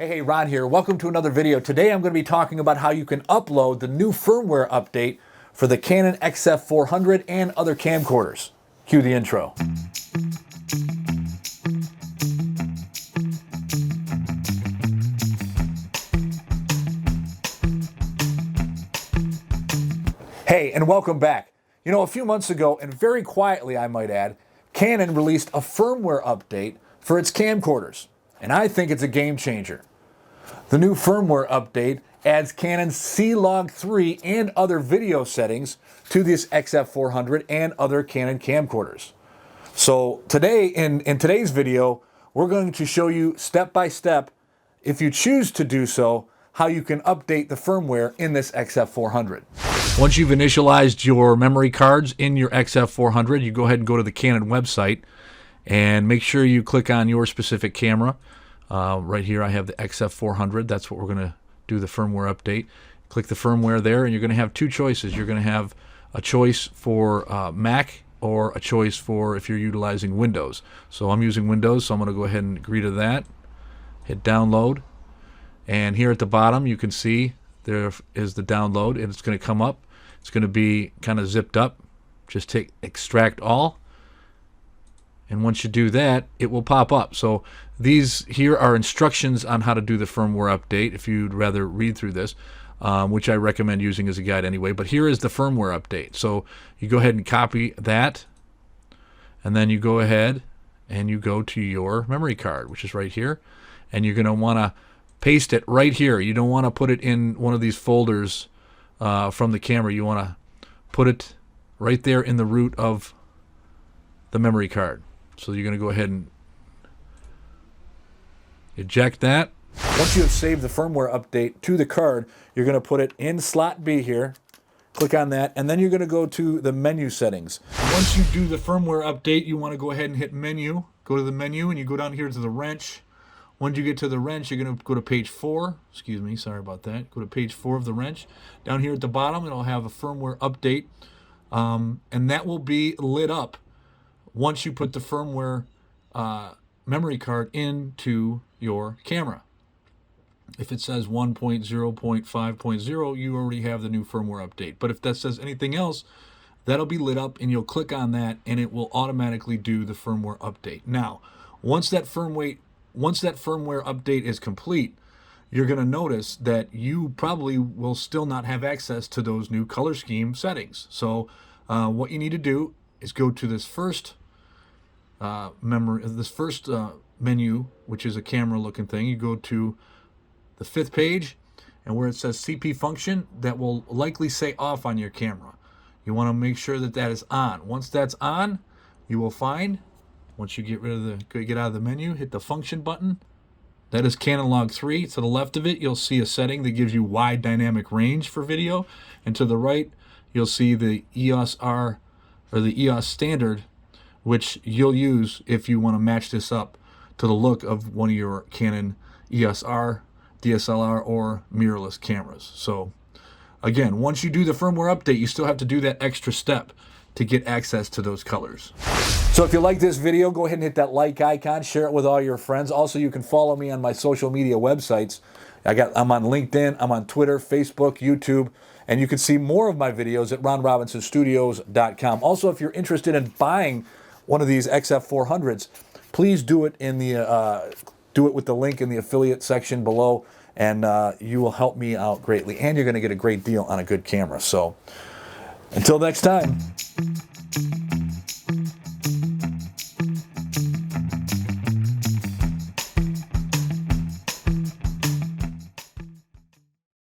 Hey, Ron here. Welcome to another video. Today I'm going to be talking about how you can upload the new firmware update for the Canon XF400 and other camcorders. Cue the intro. Hey, and welcome back. You know, a few months ago, and very quietly I might add, Canon released a firmware update for its camcorders, and I think it's a game changer. The new firmware update adds Canon's C-Log 3 and other video settings to this XF400 and other Canon camcorders. So today, in today's video, we're going to show you step by step, if you choose to do so, how you can update the firmware in this XF400. Once you've initialized your memory cards in your XF400, you go ahead and go to the Canon website and make sure you click on your specific camera. Right here I have the XF400. That's what we're going to do the firmware update. Click the firmware there and you're going to have two choices. You're going to have a choice for Mac or a choice for if you're utilizing Windows. So I'm using Windows, so I'm going to go ahead and agree to that. Hit download. And here at the bottom you can see there is the download, and it's going to come up. It's going to be kind of zipped up. Just take extract all. And once you do that, it will pop up. So these here are instructions on how to do the firmware update if you'd rather read through this, which I recommend using as a guide anyway. But here is the firmware update. So you go ahead and copy that, and then you go ahead and you go to your memory card, which is right here, and you're going to want to paste it right here. You don't want to put it in one of these folders from the camera. You want to put it right there in the root of the memory card. So you're going to go ahead and eject that. Once you have saved the firmware update to the card, you're going to put it in slot B here. Click on that, and then you're going to go to the menu settings. Once you do the firmware update, you want to go ahead and hit menu. Go to the menu, and you go down here to the wrench. Once you get to the wrench, you're going to go to page 4. Excuse me, sorry about that. Go to page 4 of the wrench. Down here at the bottom, it'll have a firmware update, and that will be lit up once you put the firmware memory card into your camera. If it says 1.0.5.0, you already have the new firmware update. But if that says anything else, that'll be lit up, and you'll click on that, and it will automatically do the firmware update. Now, once that firmware update is complete, you're going to notice that you probably will still not have access to those new color scheme settings. So what you need to do is go to this first menu, which is a camera looking thing. You go to the 5th page, and where it says CP function, that will likely say off on your camera. You want to make sure that that is on. Once that's on, you will find, once you get out of the menu, hit the function button. That is Canon Log 3. To the left of it, you'll see a setting that gives you wide dynamic range for video, and to the right, you'll see the EOS R or the EOS standard, which you'll use if you want to match this up to the look of one of your Canon EOS R, DSLR, or mirrorless cameras. So again, once you do the firmware update, you still have to do that extra step to get access to those colors. So if you like this video, go ahead and hit that like icon, share it with all your friends. Also, you can follow me on my social media websites. I'm on LinkedIn, I'm on Twitter, Facebook, YouTube, and you can see more of my videos at ronrobinsonstudios.com. Also, if you're interested in buying one of these XF400s, please do it with the link in the affiliate section below, and you will help me out greatly, and you're going to get a great deal on a good camera. So until next time.